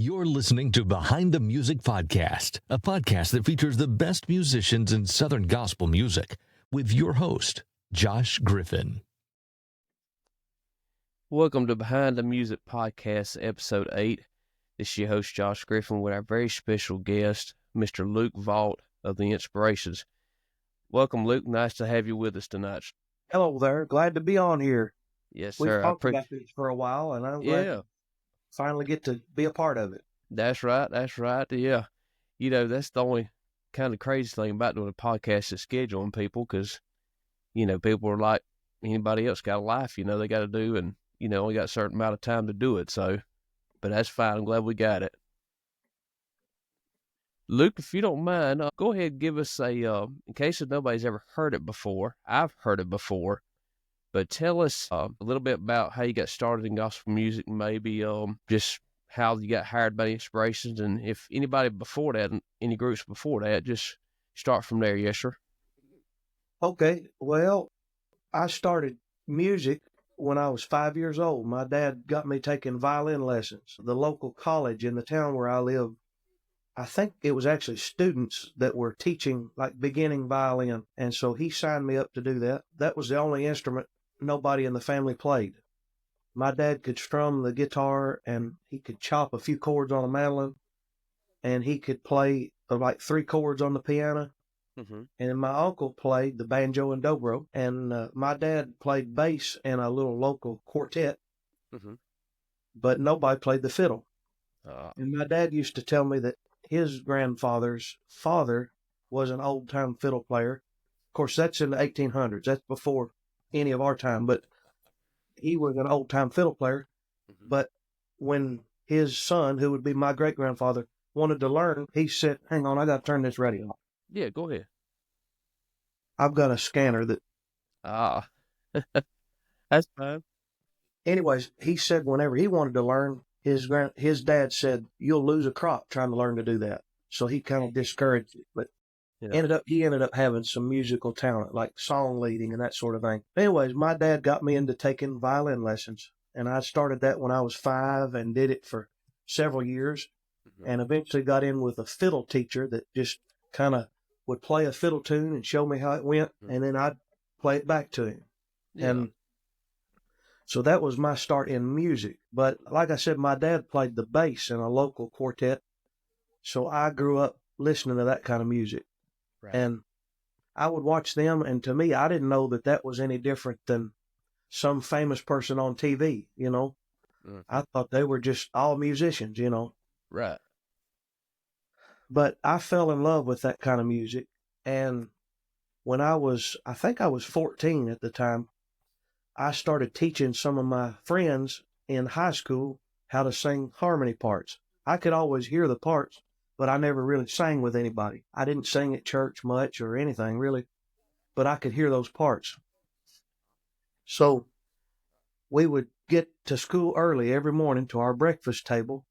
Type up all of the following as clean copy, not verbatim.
You're listening to Behind the Music Podcast, a podcast that features the best musicians in Southern gospel music, with your host, Josh Griffin. Welcome to Behind the Music Podcast, Episode 8. This is your host, Josh Griffin, with our very special guest, Mr. Luke Vaught of The Inspirations. Welcome, Luke. Nice to have you with us tonight. Hello there. Glad to be on here. Yes, We've sir. talked about this for a while, and I'm glad to finally get to be a part of it. That's right. Yeah. You know, that's the only kind of crazy thing about doing a podcast is scheduling people, because, you know, people are like anybody else, got a life, they got to do, and, only got a certain amount of time to do it. So, but that's fine. I'm glad we got it. Luke, if you don't mind, go ahead and give us in case nobody's ever heard it before. I've heard it before, but tell us a little bit about how you got started in gospel music, maybe just how you got hired by Inspirations, and if anybody before that, any groups before that, just start from there. Yes, sir. Okay, well, I started music when I was 5 years old. My dad got me taking violin lessons. The local college in the town where I live, I think it was actually students that were teaching, like beginning violin, and so he signed me up to do that. That was the only instrument nobody in the family played. My dad could strum the guitar, and he could chop a few chords on a mandolin, and he could play like 3 chords on the piano. Mm-hmm. And my uncle played the banjo and dobro, and my dad played bass in a little local quartet, mm-hmm. but nobody played the fiddle. And my dad used to tell me that his grandfather's father was an old-time fiddle player. Of course, that's in the 1800s. That's before any of our time, but he was an old-time fiddle player. Mm-hmm. But when his son, who would be my great-grandfather, wanted to learn, he said, hang on, I got to turn this radio off. Yeah, go ahead. I've got a scanner that... That's fine. Anyways, he said whenever he wanted to learn, his dad said, you'll lose a crop trying to learn to do that. So he kind of discouraged it, but he ended up having some musical talent, like song leading and that sort of thing. Anyways, my dad got me into taking violin lessons, and I started that when I was 5 and did it for several years, mm-hmm. and eventually got in with a fiddle teacher that just kind of would play a fiddle tune and show me how it went, mm-hmm. and then I'd play it back to him. Yeah. And so that was my start in music. But like I said, my dad played the bass in a local quartet, so I grew up listening to that kind of music. Right. And I would watch them, and to me, I didn't know that was any different than some famous person on TV, Mm-hmm. I thought they were just all musicians, Right. But I fell in love with that kind of music, and when I think I was 14 at the time, I started teaching some of my friends in high school how to sing harmony parts. I could always hear the parts, but I never really sang with anybody. I didn't sing at church much or anything, really, but I could hear those parts. So we would get to school early every morning to our breakfast table,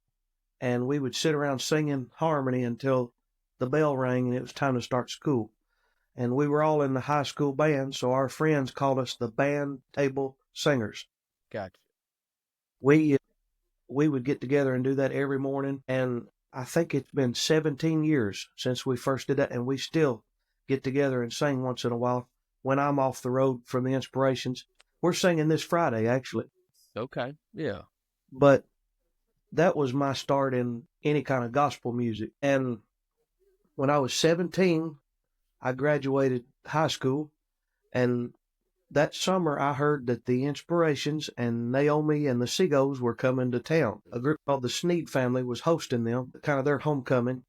and we would sit around singing harmony until the bell rang and it was time to start school. And we were all in the high school band, so our friends called us the band table singers. Gotcha. We would get together and do that every morning, and I think it's been 17 years since we first did that, and we still get together and sing once in a while when I'm off the road from the Inspirations. We're singing this Friday, actually. Okay, yeah. But that was my start in any kind of gospel music. And when I was 17, I graduated high school, and that summer I heard that the Inspirations and Naomi and the Seagulls were coming to town. A group called the Sneed family was hosting them, kind of their homecoming,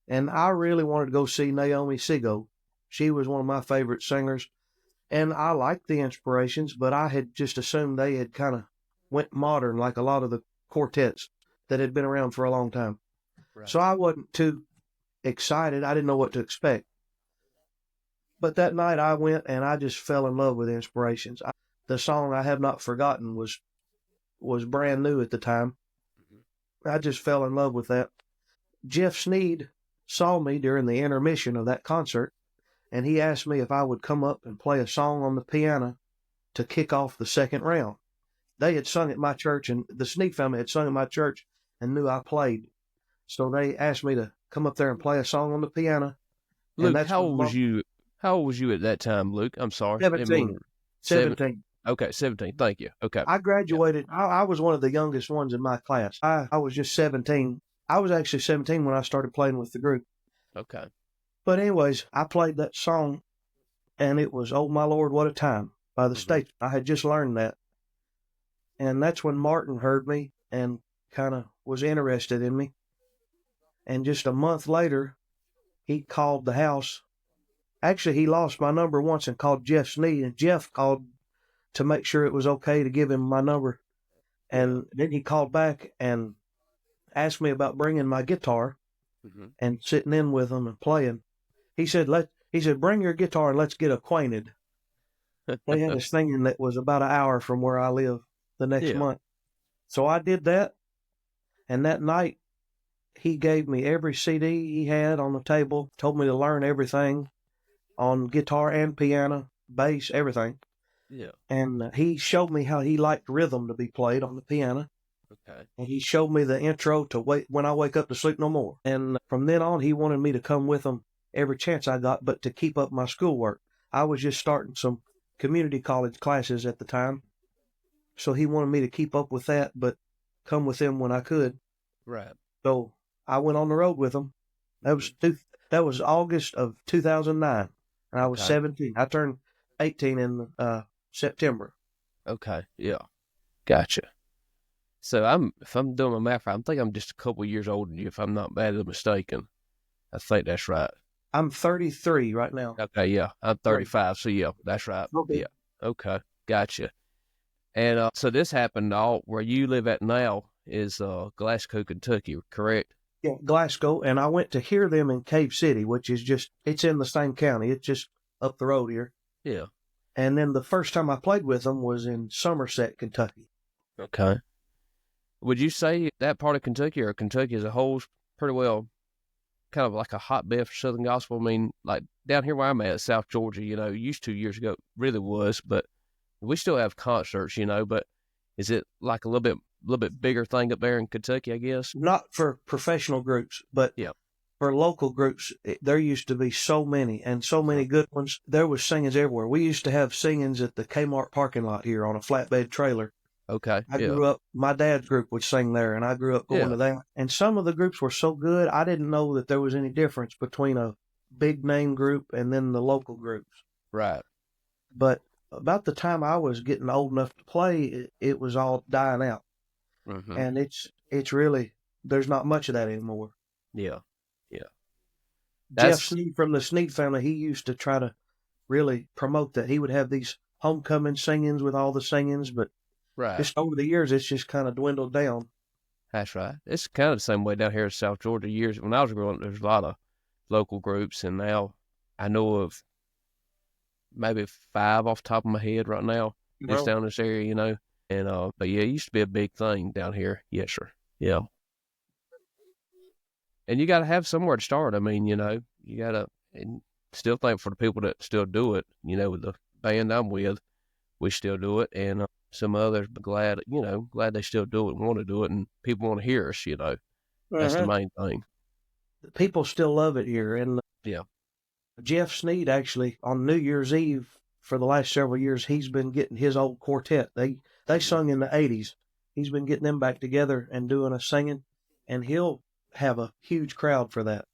and I really wanted to go see Naomi Seagull. She was one of my favorite singers, and I liked the Inspirations, but I had just assumed they had kind of went modern like a lot of the quartets that had been around for a long time. Right. So I wasn't too excited. I didn't know what to expect. But that night I went and I just fell in love with Inspirations. The song I Have Not Forgotten was brand new at the time. Mm-hmm. I just fell in love with that. Jeff Sneed saw me during the intermission of that concert, and he asked me if I would come up and play a song on the piano to kick off the second round. They had sung at my church, and the Sneed family had sung at my church and knew I played. So they asked me to come up there and play a song on the piano. Luke, that's how when old was you? How old was you at that time, Luke? I'm sorry. Didn't mean 17. to- Okay, 17. Thank you. Okay. I graduated. I was one of the youngest ones in my class. I was just 17. I was actually 17 when I started playing with the group. Okay. But anyways, I played that song, and it was "Oh My Lord, What a Time" by the States. I had just learned that. And that's when Martin heard me and kind of was interested in me. And just a month later, he called the house. Actually, he lost my number once and called Jeff Sneed, and Jeff called to make sure it was okay to give him my number. And then he called back and asked me about bringing my guitar and sitting in with him and playing. He said, bring your guitar and let's get acquainted. They had a singing that was about an hour from where I live the next month. So I did that. And that night, he gave me every CD he had on the table, told me to learn everything on guitar and piano, bass, everything. Yeah. And he showed me how he liked rhythm to be played on the piano. Okay. And he showed me the intro to When I Wake Up to Sleep No More. And from then on, he wanted me to come with him every chance I got, but to keep up my schoolwork. I was just starting some community college classes at the time. So he wanted me to keep up with that, but come with him when I could. Right. So I went on the road with him. That was August of 2009, and I was 17. I turned 18 in September. Okay. Yeah. Gotcha. So if I'm doing my math right, I think I'm just a couple years older than you, if I'm not badly mistaken. I think that's right. I'm 33 right now. Okay, yeah. I'm 35, so yeah, that's right. Okay. Yeah. Okay. Gotcha. And so this happened where you live at now is Glasgow, Kentucky, correct? Yeah, Glasgow, and I went to hear them in Cave City, which is it's in the same county. It's just up the road here. Yeah. And then the first time I played with them was in Somerset, Kentucky. Okay. Would you say that part of Kentucky or Kentucky as a whole is pretty well kind of like a hotbed for Southern gospel? I mean, like down here where I'm at, South Georgia, used to years ago, really was, but we still have concerts, but is it like a little bit bigger thing up there in Kentucky, I guess? Not for professional groups, but for local groups, there used to be so many and so many good ones. There was singings everywhere. We used to have singings at the Kmart parking lot here on a flatbed trailer. Okay. I grew up, my dad's group would sing there, and I grew up going to that. And some of the groups were so good, I didn't know that there was any difference between a big name group and then the local groups. Right. But about the time I was getting old enough to play, it was all dying out. Mm-hmm. And it's really, there's not much of that anymore. Yeah. Yeah. Jeff Sneed from the Sneed family, he used to try to really promote that. He would have these homecoming singings with all the singings, but just over the years, it's just kind of dwindled down. That's right. It's kind of the same way down here in South Georgia. When I was growing up, there's a lot of local groups, and now I know of maybe 5 off the top of my head right now, just down this area, And but yeah, it used to be a big thing down here. Yes, sir. Yeah. And you got to have somewhere to start. I mean, you got to, and still think for the people that still do it, with the band I'm with, we still do it, and some others, but glad they still do it and want to do it, and people want to hear us, That's the main thing. People still love it here, and Jeff Sneed actually on New Year's Eve for the last several years, he's been getting his old quartet. They sung in the 80s. He's been getting them back together and doing a singing, and he'll have a huge crowd for that.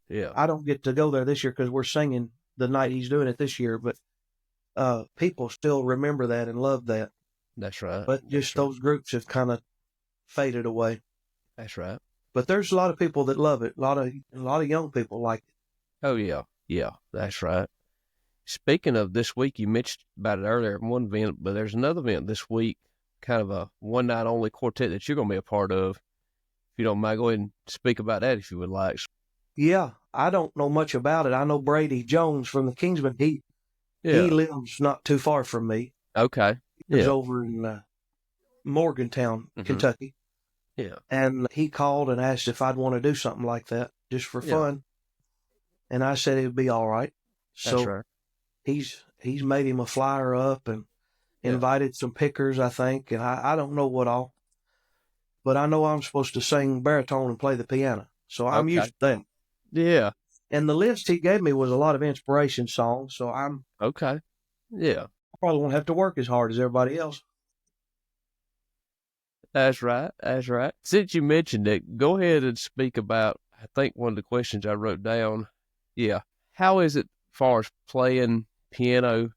I don't get to go there this year because we're singing the night he's doing it this year, but people still remember that and love that. That's right. But those groups have kind of faded away. That's right. But there's a lot of people that love it. A lot of young people like it. Oh yeah, yeah, that's right. Speaking of this week, you mentioned about it earlier in one event, but there's another event this week, kind of a one night only quartet that you're going to be a part of. If you don't mind, go ahead and speak about that if you would like. Yeah, I don't know much about it. I know Brady Jones from the Kingsmen. He lives not too far from me. Okay. He's over in Morgantown, Kentucky. Yeah. And he called and asked if I'd want to do something like that just for fun. And I said it would be all right. So that's right. He's made him a flyer up and invited some pickers, I think. And I don't know what all. But I know I'm supposed to sing baritone and play the piano. So I'm Okay. used to that. Yeah. And the list he gave me was a lot of inspiration songs, so Okay. Yeah. I probably won't have to work as hard as everybody else. That's right. That's right. Since you mentioned it, go ahead and speak about, I think one of the questions I wrote down. Yeah. How is it far as playing piano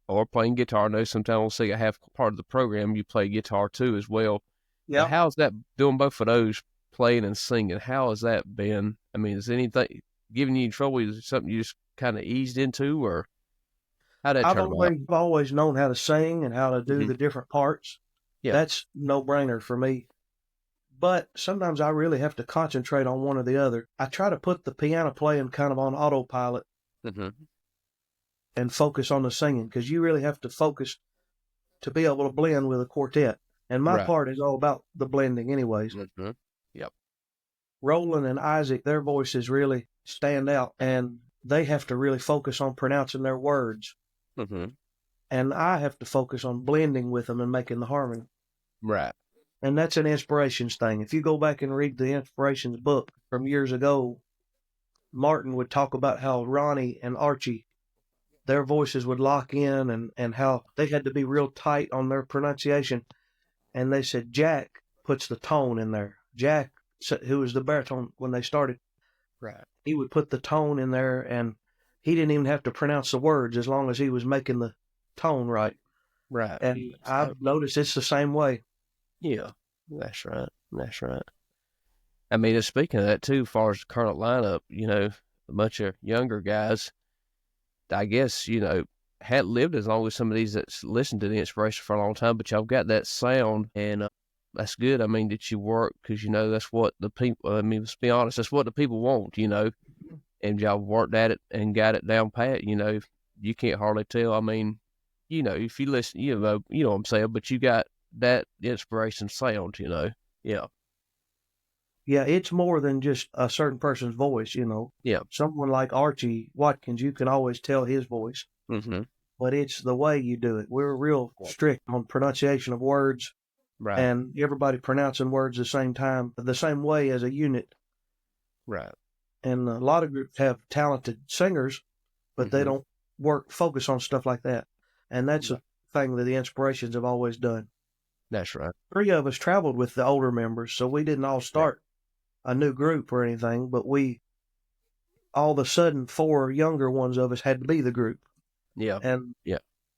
or playing guitar? I know sometimes we'll say I have part of the program, you play guitar too as well. But Yeah. how's that doing both of those, playing and singing? How has that been? I mean, is anything giving you trouble? Is it something you just kind of eased into, or how'd that I've turn out? always known how to sing and how to do Mhm. the different parts. Yeah. That's no brainer for me. But sometimes I really have to concentrate on one or the other. I try to put the piano playing kind of on autopilot Mm-hmm. and focus on the singing, because you really have to focus to be able to blend with a quartet. And my Right. part is all about the blending anyways. Mm-hmm. Yep. Roland and Isaac, their voices really stand out, and they have to really focus on pronouncing their words. Mm-hmm. And I have to focus on blending with them and making the harmony. Right. And that's an inspirations thing. If you go back and read the inspirations book from years ago, Martin would talk about how Ronnie and Archie, their voices would lock in, and how they had to be real tight on their pronunciation. And they said Jack puts the tone in there. Jack, who was the baritone when they started, Right. he would put the tone in there, and he didn't even have to pronounce the words as long as he was making the tone right. Right. And I've noticed it's the same way. Yeah. That's right. That's right. I mean, speaking of that too, as far as the current lineup, a bunch of younger guys, I guess, hadn't lived as long as some of these that's listened to the inspiration for a long time, but y'all got that sound, and that's good. I mean, that you work, because, that's what the people, I mean, let's be honest, that's what the people want, and y'all worked at it and got it down pat, you can't hardly tell. I mean, if you listen, you know what I'm saying, but you got that inspiration sound, yeah. Yeah, it's more than just a certain person's voice, Yeah. Someone like Archie Watkins, you can always tell his voice, Mm-hmm. but it's the way you do it. We're real strict on pronunciation of words, Right. and everybody pronouncing words the same time, the same way as a unit. Right. And a lot of groups have talented singers, but they don't focus on stuff like that. And that's a thing that the inspirations have always done. That's right. 3 of us traveled with the older members, so we didn't all start a new group or anything, but all of a sudden 4 younger ones of us had to be the group. Yeah. And yeah.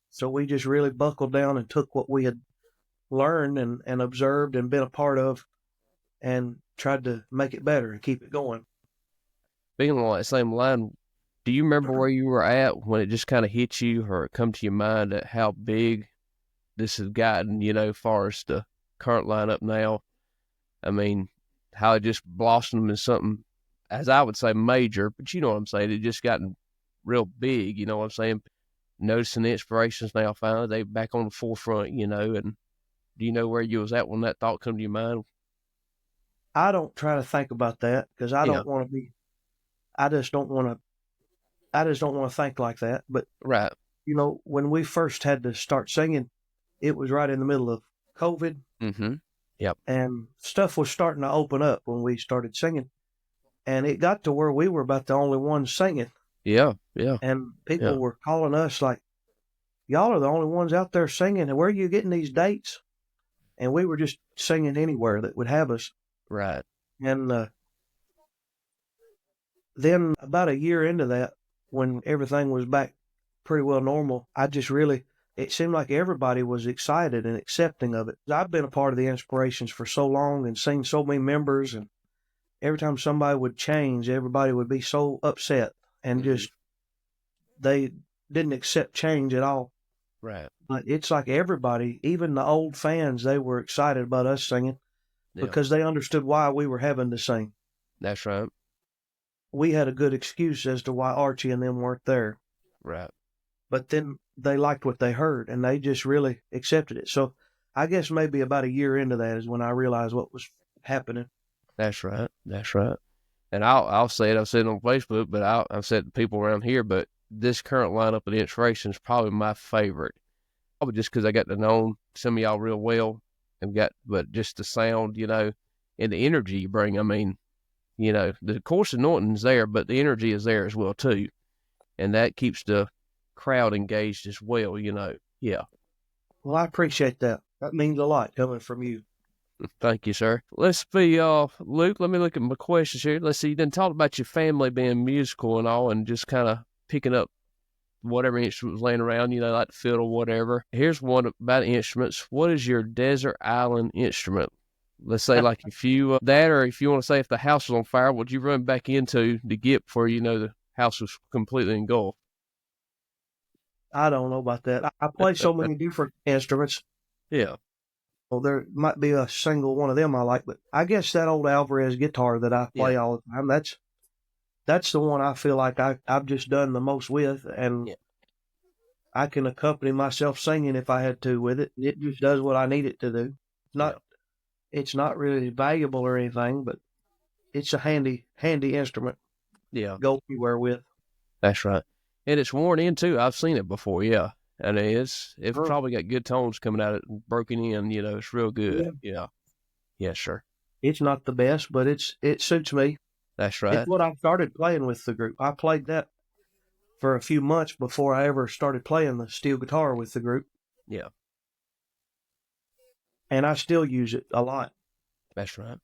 So we just really buckled down and took what we had learned and observed and been a part of, and tried to make it better and keep it going. Being along that same line, do you remember where you were at when it just kind of hit you, or it come to your mind at how big this has gotten, as far as the current lineup now? I mean, how it just blossomed into something, as I would say, major, but you know what I'm saying? It just gotten real big, you know what I'm saying? Noticing the inspirations now, finally, they back on the forefront, and do you know where you was at when that thought come to your mind? I don't try to think about that, because I don't want to be, I just don't want to think like that. But, right. When we first had to start singing, it was right in the middle of COVID. Mm-hmm. Yep. And stuff was starting to open up when we started singing. And it got to where we were about the only ones singing. Yeah, yeah. And people were calling us like, y'all are the only ones out there singing, and where are you getting these dates? And we were just singing anywhere that would have us. Right. And then about a year into that, when everything was back pretty well normal, it seemed like everybody was excited and accepting of it. I've been a part of the inspirations for so long and seen so many members, and every time somebody would change, everybody would be so upset and just, they didn't accept change at all. Right. But it's like everybody, even the old fans, they were excited about us singing because they understood why we were having to sing. That's right. We had a good excuse as to why Archie and them weren't there. Right. But then they liked what they heard, and they just really accepted it. So I guess maybe about a year into that is when I realized what was happening. That's right. That's right. And I'll say it. I've said it on Facebook, but I've said it to people around here. But this current lineup of the inspiration is probably my favorite. Probably just because I got to know some of y'all real well, but just the sound, and the energy you bring. I mean, Of course, the anointing's there, but the energy is there as well, too. And that keeps the crowd engaged as well, Yeah. Well, I appreciate that. That means a lot coming from you. Thank you, sir. Let's be, Luke, let me look at my questions here. Let's see, you done talked about your family being musical and all, and just kind of picking up whatever instrument was laying around, like the fiddle, whatever. Here's one about instruments. What is your desert island instrument? Let's say, like, if you, that, or if you want to say if the house was on fire, would you run back into to get before the house was completely engulfed? I don't know about that. I play so many different instruments. Yeah. Well, there might be a single one of them I like, but I guess that old Alvarez guitar that I play all the time, that's the one I feel like I've just done the most with, and I can accompany myself singing if I had to with it. It just does what I need it to do. It's not really valuable or anything, but it's a handy instrument. Yeah. Go anywhere with. That's right. And it's worn in too. I've seen it before, yeah. And it's probably got good tones coming out of it, broken in, it's real good. Yeah. Yeah, sure. It's not the best, but it suits me. That's right. It's what I started playing with the group. I played that for a few months before I ever started playing the steel guitar with the group. Yeah. And I still use it a lot. That's right.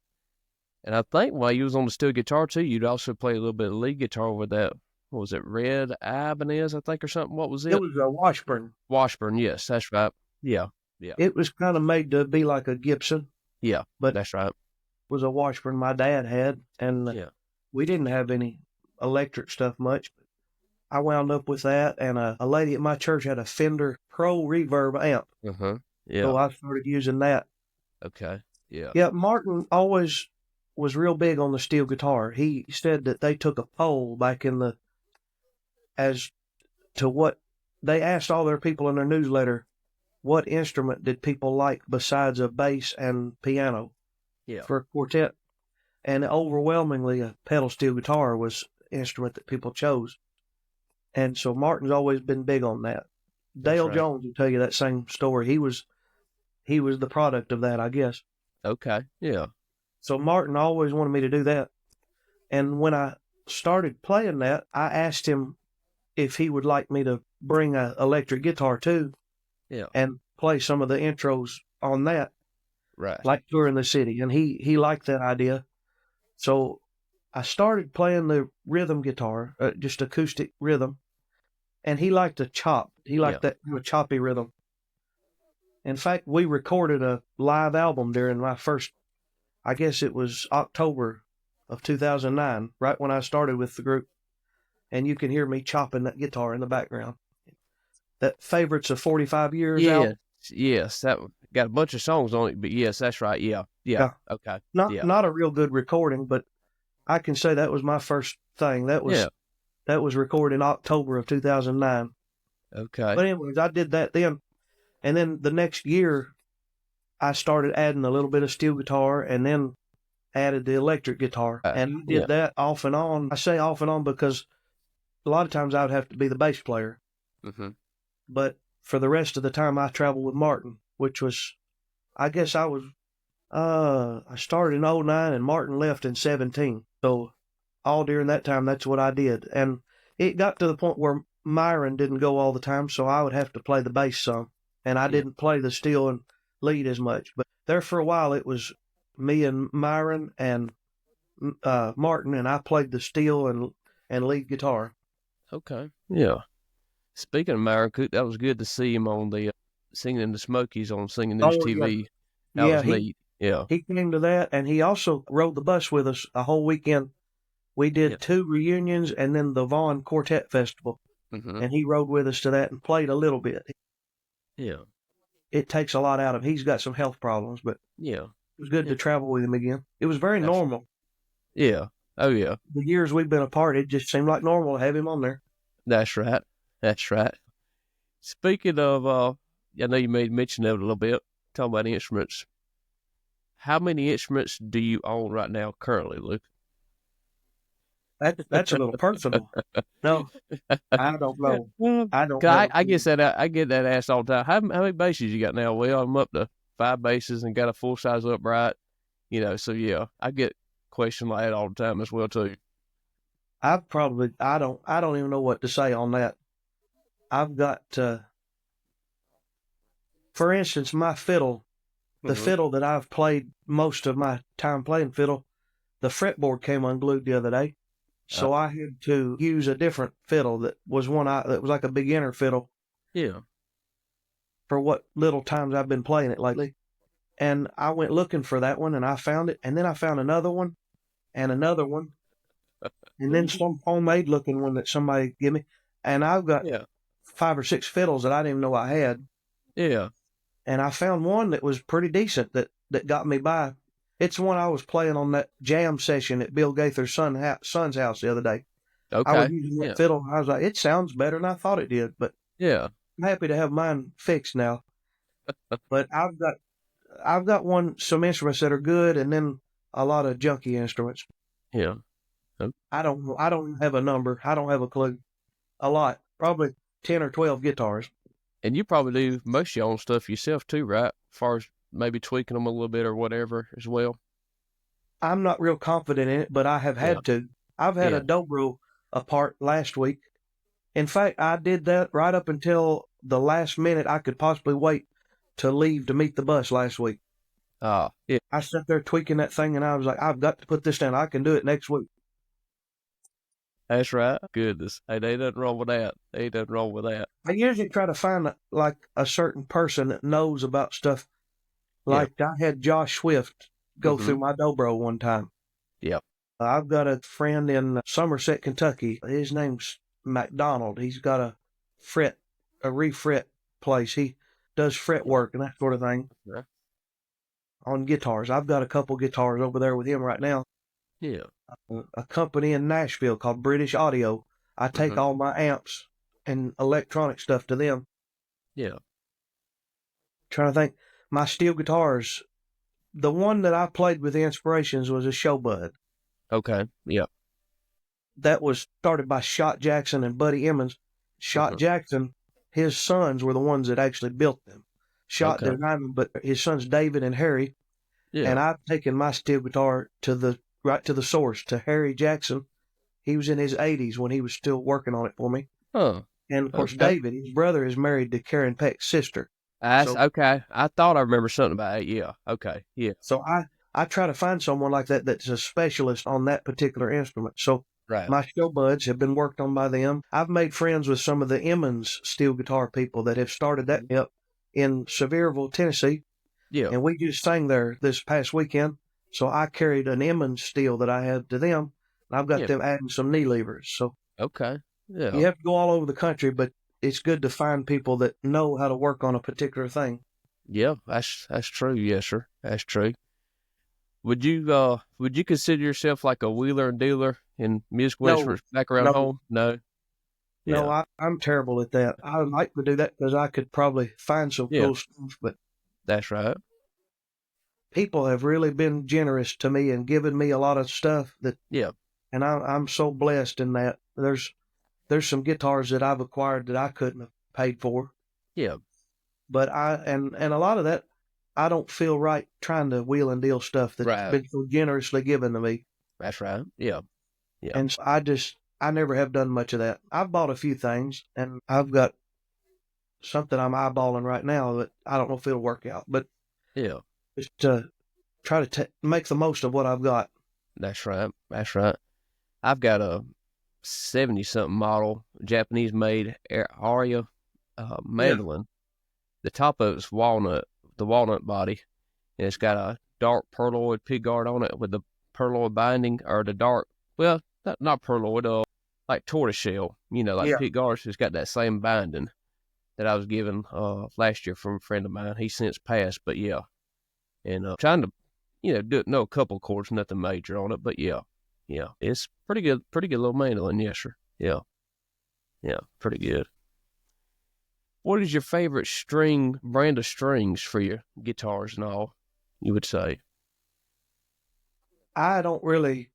And I think while you was on the steel guitar too, you'd also play a little bit of lead guitar with that. What was it? Red Ibanez, I think, or something. What was it? It was a Washburn. Washburn, yes, that's right. Yeah. It was kind of made to be like a Gibson. Yeah, but that's right. It was a Washburn my dad had, and we didn't have any electric stuff much. I wound up with that, and a lady at my church had a Fender Pro Reverb amp. Yeah. So I started using that. Okay. Yeah. Yeah, Martin always was real big on the steel guitar. He said that they took a poll back as to what they asked all their people in their newsletter, what instrument did people like besides a bass and piano for a quartet? And overwhelmingly, a pedal steel guitar was the instrument that people chose. And so Martin's always been big on that. Dale Jones will tell you that same story. He was the product of that, I guess. Okay, yeah. So Martin always wanted me to do that. And when I started playing that, I asked him if he would like me to bring an electric guitar too, and play some of the intros on that, right? Like touring the city. And he liked that idea, so I started playing the rhythm guitar, just acoustic rhythm, and he liked to chop. He liked that kind of choppy rhythm. In fact, we recorded a live album during my first, I guess it was October of 2009, right when I started with the group. And you can hear me chopping that guitar in the background. That Favorites of 45 Years out. Yes, that got a bunch of songs on it, but yes, that's right. Yeah. Okay. Not a real good recording, but I can say that was my first thing. That was recorded in October of 2009. Okay. But anyways, I did that then. And then the next year, I started adding a little bit of steel guitar and then added the electric guitar. And I did that off and on. I say off and on because a lot of times I would have to be the bass player. But for the rest of the time, I traveled with Martin, which was, I guess I started in 2009 and Martin left in 2017. So all during that time, that's what I did. And it got to the point where Myron didn't go all the time, so I would have to play the bass some. And I didn't play the steel and lead as much. But there for a while, it was me and Myron and Martin, and I played the steel and lead guitar. Okay. Yeah. Speaking of Myron Cook, that was good to see him on the Singing in the Smokies on Singing News TV. That was neat. Yeah. He came to that, and he also rode the bus with us a whole weekend. We did 2 reunions and then the Vaughn Quartet Festival. And he rode with us to that and played a little bit. Yeah. It takes a lot out of him. He's got some health problems, but it was good to travel with him again. It was very normal. Yeah. Oh, yeah. The years we've been apart, it just seemed like normal to have him on there. That's right. That's right. Speaking of, I know you made mention of it a little bit, talking about instruments. How many instruments do you own right now currently, Luke? That's a little personal. No, I don't know. I don't know. I get that asked all the time. How many basses you got now? Well, I'm up to 5 basses and got a full-size upright. So, yeah, I get question like that all the time as well too. I don't even know what to say on that. I've got, for instance, my fiddle, the fiddle that I've played most of my time playing fiddle, the fretboard came unglued the other day. So I had to use a different fiddle that was that was like a beginner fiddle. Yeah. For what little times I've been playing it lately. And I went looking for that one and I found it. And then I found another one and another one. And then some homemade looking one that somebody gave me. And I've got 5 or 6 fiddles that I didn't even know I had. Yeah. And I found one that was pretty decent that got me by. It's one I was playing on that jam session at Bill Gaither's son's house the other day. Okay. I was using that fiddle. I was like, it sounds better than I thought it did. But yeah, I'm happy to have mine fixed now. But I've got some instruments that are good, and then a lot of junky instruments. Yeah. I don't have a number. I don't have a clue. A lot, probably 10 or 12 guitars. And you probably do most of your own stuff yourself too, right? As far as maybe tweaking them a little bit or whatever as well. I'm not real confident in it, but I have had to. I've had a dobro apart last week. In fact, I did that right up until the last minute I could possibly wait to leave to meet the bus last week. Yeah. I sat there tweaking that thing, and I was like, I've got to put this down. I can do it next week. That's right. Goodness. Hey, there ain't nothing wrong with that. There ain't nothing wrong with that. I usually try to find like a certain person that knows about stuff. Like I had Josh Swift go through my dobro one time. Yep. I've got a friend in Somerset, Kentucky. His name's McDonald. He's got a refret place. He does fret work and that sort of thing on guitars. I've got a couple guitars over there with him right now. Yeah. A company in Nashville called British Audio. I take all my amps and electronic stuff to them. Yeah. Trying to think. My steel guitars, the one that I played with the Inspirations was a Showbud. Okay. Yeah. That was started by Shot Jackson and Buddy Emmons. Shot Jackson, his sons were the ones that actually built them. Shot designed them, but his sons David and Harry. Yeah. And I've taken my steel guitar right to the source, to Harry Jackson. He was in his 80s when he was still working on it for me. Oh. And of course, David, his brother, is married to Karen Peck's sister. Okay. I thought I remember something about it. Yeah. Okay. Yeah. So I try to find someone like that that's a specialist on that particular instrument. So my Showbuds have been worked on by them. I've made friends with some of the Emmons steel guitar people that have started that up in Sevierville, Tennessee. Yeah. And we just sang there this past weekend. So I carried an Emmons steel that I had to them, and I've got them adding some knee levers. So you have to go all over the country, but it's good to find people that know how to work on a particular thing. Yeah, that's true. Yes, sir. That's true. Would you consider yourself like a wheeler and dealer in music back around home? No. Yeah. No, I'm terrible at that. I would like to do that because I could probably find some cool stuff, but that's right. People have really been generous to me and given me a lot of stuff and I'm so blessed in that. There's some guitars that I've acquired that I couldn't have paid for. Yeah. But and a lot of that, I don't feel right trying to wheel and deal stuff that's been so generously given to me. That's right. Yeah. Yeah. And so I never have done much of that. I've bought a few things, and I've got something I'm eyeballing right now that I don't know if it'll work out. But just to try to make the most of what I've got. That's right. That's right. I've got a 70-something model, Japanese-made Aria mandolin. The top of it's walnut, the walnut body, and it's got a dark perloid pickguard on it with the perloid binding, or the dark, well, not perloid, like tortoiseshell, like pickguards. It's got that same binding that I was given last year from a friend of mine. He's since passed, but and trying to, know a couple chords, nothing major on it, but it's pretty good little mandolin, yes sir. Yeah, pretty good. What is your favorite brand of strings for your guitars and all, you would say? I don't really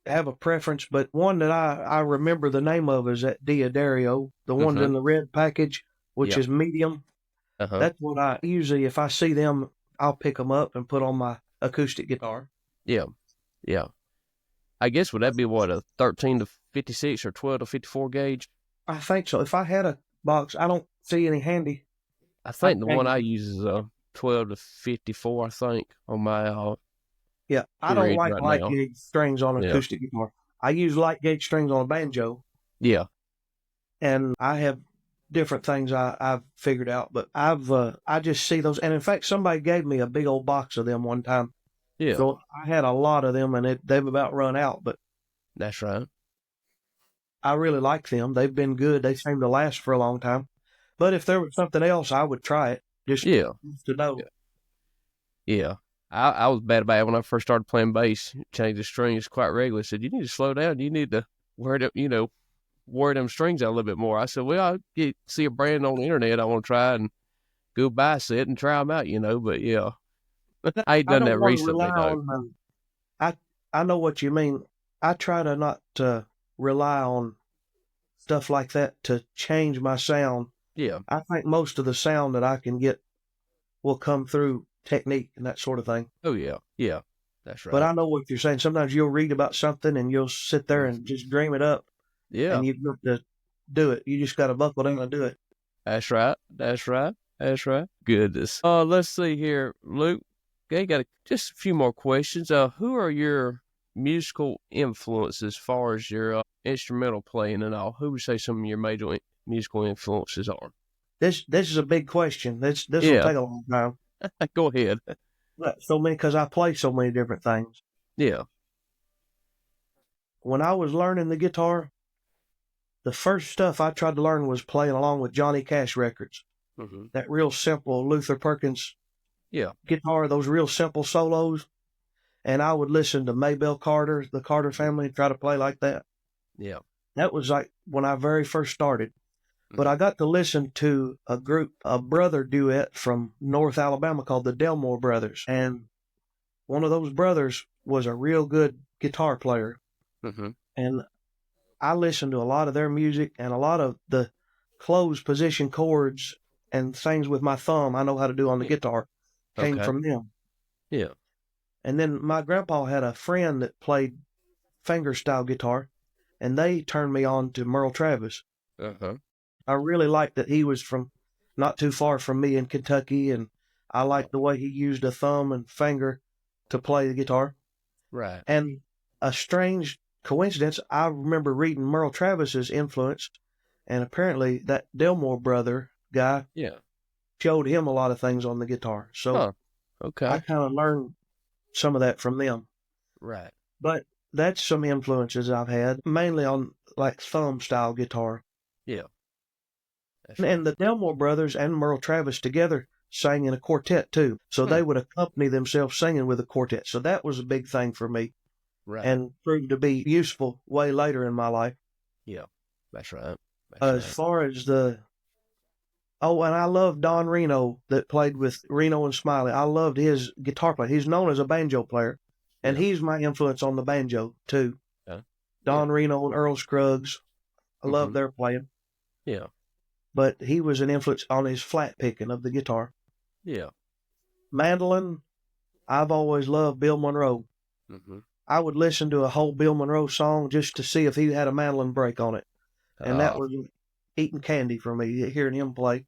have a preference, but one that I remember the name of is that Diodario, the ones in the red package, which is medium. That's what I usually, if I see them, I'll pick them up and put on my acoustic guitar. Yeah. I guess would that be what, a 13 to 56 or 12 to 54 gauge? I think so. If I had a box, I don't see any handy. I think the Okay. one I use is a 12 to 54. I think on my Yeah, I don't read like right light now. gauge strings on Yeah. acoustic guitar. I use light gauge strings on a banjo, Yeah. and I have different things I've figured out. But I just see those, and in fact, somebody gave me a big old box of them one time. Yeah. So I had a lot of them, and they've about run out. But That's right. I really like them. They've been good. They seem to last for a long time. But if there was something else, I would try it just Yeah. to know. Yeah. I was bad about it when I first started playing bass. Changed the strings quite regularly. I said, you need to slow down. You need to wear them strings out a little bit more. I said, well, I see a brand on the internet I want to try and go buy a set and try them out, But yeah, I ain't I done don't that want to recently, rely though. on. I know what you mean. I try to not rely on stuff like that to change my sound. Yeah. I think most of the sound that I can get will come through technique and that sort of thing. Oh, yeah. Yeah. That's right. But I know what you're saying. Sometimes you'll read about something and you'll sit there and just dream it up, Yeah. and you've got to do it. You just got to buckle down and do it. That's right. That's right. That's right. Goodness. Let's see here, Luke. Okay, got just a few more questions. Who are your musical influences as far as your instrumental playing and all? Who would you say some of your major musical influences are? This is a big question. This will Yeah. take a long time. Go ahead. But so many, because I play so many different things. Yeah. When I was learning the guitar, the first stuff I tried to learn was playing along with Johnny Cash records. Mm-hmm. That real simple Luther Perkins Yeah. guitar, those real simple solos. And I would listen to Maybelle Carter, the Carter family, and try to play like that. Yeah. That was like when I very first started. But I got to listen to a brother duet from North Alabama called the Delmore Brothers. And one of those brothers was a real good guitar player. Mm-hmm. And I listened to a lot of their music, and a lot of the closed position chords and things with my thumb I know how to do on the guitar came from them. Yeah. And then my grandpa had a friend that played fingerstyle guitar, and they turned me on to Merle Travis. Uh-huh. I really liked that he was from not too far from me in Kentucky, and I liked the way he used a thumb and finger to play the guitar. Right. And a strange coincidence, I remember reading Merle Travis's influence, and apparently that Delmore brother guy showed him a lot of things on the guitar. So I kind of learned some of that from them. Right. But that's some influences I've had, mainly on like thumb style guitar. Yeah. And the Delmore brothers and Merle Travis together sang in a quartet too. So they would accompany themselves singing with a quartet. So that was a big thing for me. Right. And proved to be useful way later in my life. Yeah. That's right. As far as and I love Don Reno that played with Reno and Smiley. I loved his guitar play. He's known as a banjo player, and he's my influence on the banjo too. Don Reno and Earl Scruggs. I love their playing. Yeah. But he was an influence on his flat picking of the guitar. Yeah. Mandolin, I've always loved Bill Monroe. Mm-hmm. I would listen to a whole Bill Monroe song just to see if he had a mandolin break on it. And that was eating candy for me, hearing him play.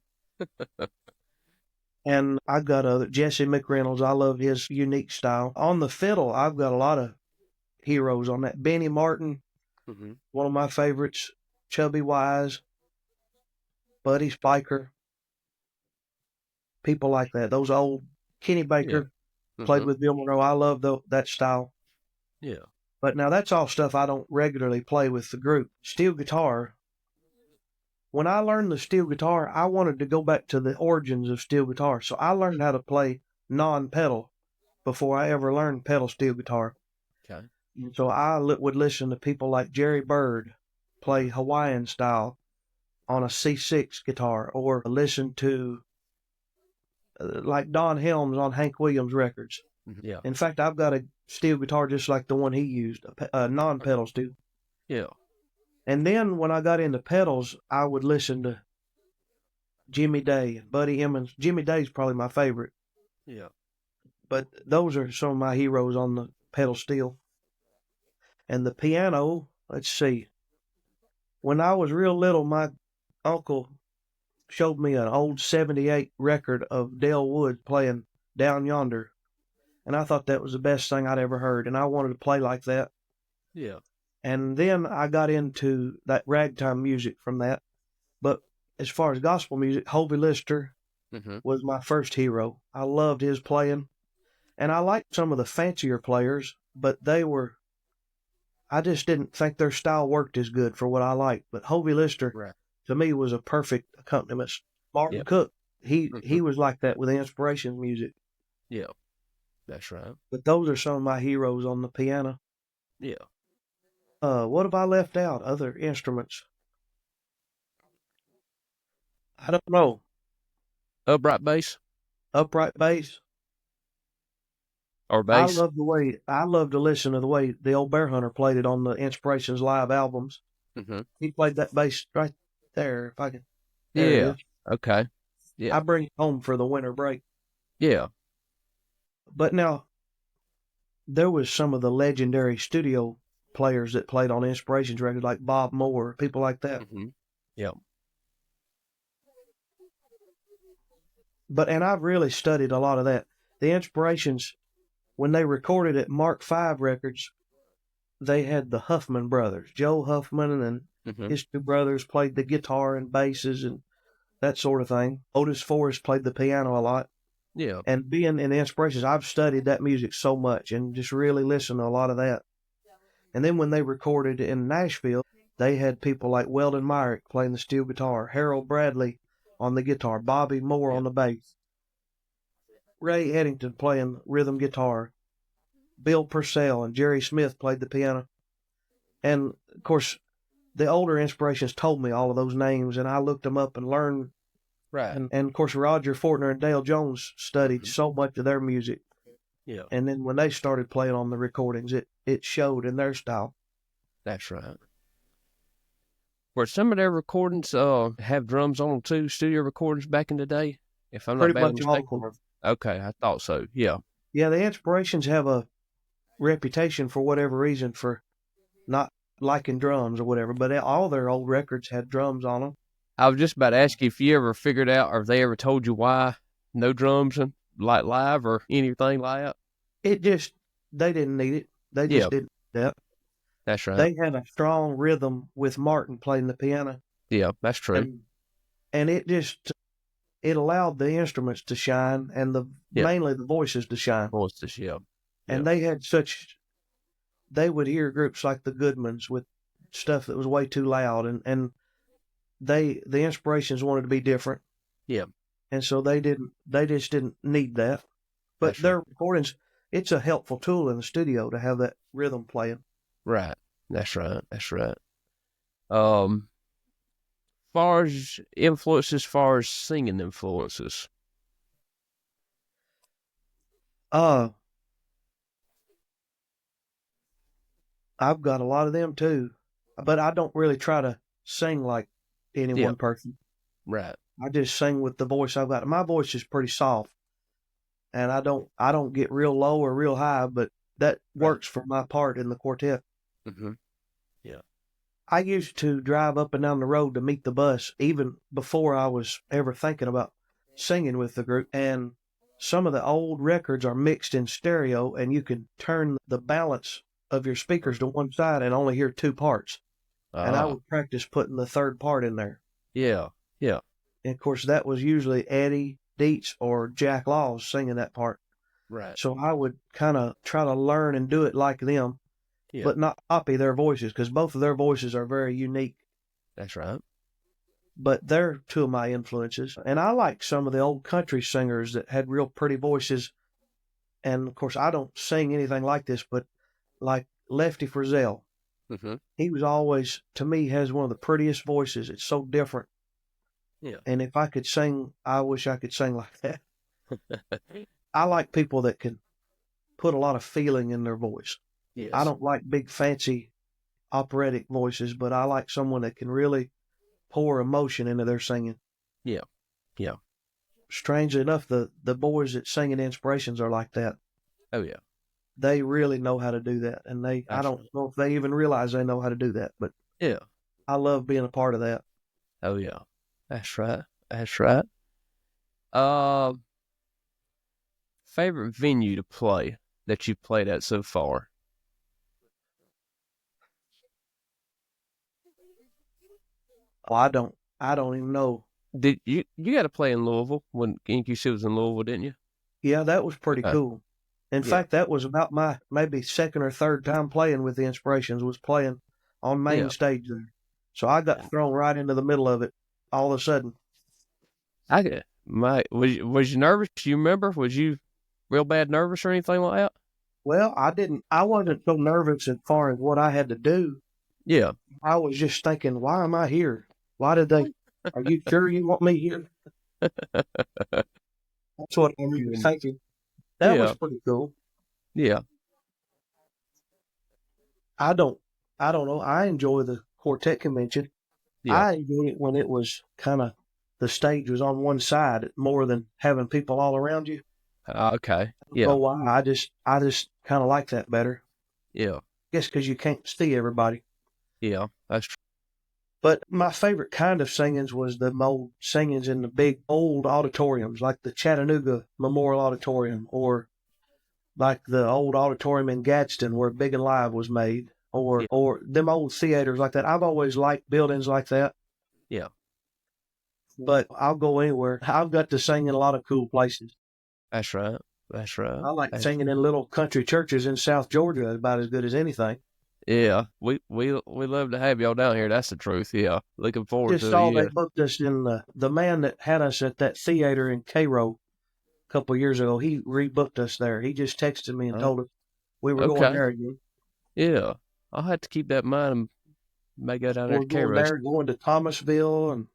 And I've got Jesse McReynolds. I love his unique style. On the fiddle, I've got a lot of heroes on that. Benny Martin, one of my favorites. Chubby Wise, Buddy Spiker, people like that. Those old Kenny Baker played with Bill Monroe. I love that style. Yeah. But now that's all stuff I don't regularly play with the group. Steel guitar. When I learned the steel guitar, I wanted to go back to the origins of steel guitar. So I learned how to play non-pedal before I ever learned pedal steel guitar. Okay. And so I would listen to people like Jerry Byrd play Hawaiian style on a C6 guitar, or listen to like Don Helms on Hank Williams records. Yeah. In fact, I've got a steel guitar just like the one he used, a non-pedal steel. Yeah. And then when I got into pedals, I would listen to Jimmy Day and Buddy Emmons. Jimmy Day's probably my favorite. Yeah. But those are some of my heroes on the pedal steel. And the piano, let's see. When I was real little, my uncle showed me an old 78 record of Dale Wood playing Down Yonder. And I thought that was the best thing I'd ever heard. And I wanted to play like that. Yeah. And then I got into that ragtime music from that. But as far as gospel music, Hovey Lister was my first hero. I loved his playing. And I liked some of the fancier players, but I just didn't think their style worked as good for what I liked. But Hovey Lister, to me, was a perfect accompanist. Martin Cook, he was like that with the inspiration music. Yeah, that's right. But those are some of my heroes on the piano. Yeah. What have I left out? Other instruments? I don't know. Upright bass Upright bass. or bass? I love to listen to the way the old Bear Hunter played it on the Inspirations live albums. He played that bass right there. If I can. There it is. Okay. Yeah. I bring it home for the winter break. Yeah. But now, there was some of the legendary studio players that played on Inspirations records, like Bob Moore, people like that. Yeah. And I've really studied a lot of that. The Inspirations, when they recorded at Mark V Records, they had the Huffman brothers. Joe Huffman and his two brothers played the guitar and basses and that sort of thing. Otis Forrest played the piano a lot. Yeah. And being in the Inspirations, I've studied that music so much and just really listened to a lot of that. And then when they recorded in Nashville, they had people like Weldon Myrick playing the steel guitar, Harold Bradley on the guitar, Bobby Moore on the bass, Ray Eddington playing rhythm guitar, Bill Purcell and Jerry Smith played the piano. And, of course, the older Inspirations told me all of those names, and I looked them up and learned. Right. And of course, Roger Fortner and Dale Jones studied so much of their music. Yeah. And then when they started playing on the recordings, it showed in their style. That's right. Were some of their recordings have drums on them too? Studio recordings back in the day, if I'm not Pretty much all mistaken. of them. Okay, I thought so. Yeah. Yeah, the Inspirations have a reputation for whatever reason for not liking drums or whatever, but all their old records had drums on them. I was just about to ask you if you ever figured out, or if they ever told you why no drums and like live or anything like that. They didn't need it. They just didn't need that. That's right. They had a strong rhythm with Martin playing the piano. Yeah, that's true. And it allowed the instruments to shine and mainly the voices to shine. Voices, yeah. And they would hear groups like the Goodmans with stuff that was way too loud, and the Inspirations wanted to be different. Yeah. And so they just didn't need that. But their recordings, it's a helpful tool in the studio to have that rhythm playing. Right. That's right. That's right. Far as singing influences. I've got a lot of them too, but I don't really try to sing like any one person. Right. I just sing with the voice I've got. My voice is pretty soft, and I don't get real low or real high, but that works for my part in the quartet. Yeah. I used to drive up and down the road to meet the bus even before I was ever thinking about singing with the group. And some of the old records are mixed in stereo, and you can turn the balance of your speakers to one side and only hear two parts. And I would practice putting the third part in there. Yeah. Yeah. And of course, that was usually Eddie Dietz or Jack Laws singing that part. Right. So I would kind of try to learn and do it like them, but not copy their voices, because both of their voices are very unique. That's right. But they're two of my influences. And I like some of the old country singers that had real pretty voices. And of course, I don't sing anything like this, but like Lefty Frizzell. He was always, to me, has one of the prettiest voices. It's so different. Yeah. And if I could sing, I wish I could sing like that. I like people that can put a lot of feeling in their voice. Yes. I don't like big, fancy operatic voices, but I like someone that can really pour emotion into their singing. Yeah. Yeah. Strangely enough, the boys that sing in Inspirations are like that. Oh, yeah. they really know how to do that. And I don't know if they even realize they know how to do that, but Yeah. I love being a part of that. Oh yeah. That's right. That's right. Favorite venue to play that you've played at so far? Oh, I don't even know. Did you got to play in Louisville when NQC was in Louisville, didn't you? Yeah, that was pretty cool. In Yeah. fact, that was about my maybe second or third time playing with the Inspirations, was playing on main Yeah. stage there. So I got thrown right into the middle of it all of a sudden. Was you nervous? Do you remember? Was you real bad nervous or anything like that? Well, I wasn't so nervous as far as what I had to do. Yeah. I was just thinking, why am I here? Why did they, are you sure you want me here? That's what I remember thinking. That was pretty cool. Yeah. I don't know. I enjoy the quartet convention. Yeah. I enjoyed it when it was kind of, the stage was on one side more than having people all around you. Okay. Yeah. I don't know why. I just kind of like that better. Yeah. Guess because you can't see everybody. Yeah. That's true. But my favorite kind of singings was the old singings in the big old auditoriums, like the Chattanooga Memorial Auditorium, or like the old auditorium in Gadsden where Big and Live was made, or them old theaters like that. I've always liked buildings like that. Yeah. But I'll go anywhere. I've got to sing in a lot of cool places. That's right. That's right. I like singing in little country churches in South Georgia about as good as anything. Yeah, we love to have y'all down here. That's the truth. Yeah, looking forward Just to saw it. they booked us in the man that had us at that theater in Cairo a couple of years ago. He rebooked us there. He just texted me and told us we were going there again. Yeah, I'll have to keep that in mind and may go down there to Cairo. We're going to Thomasville and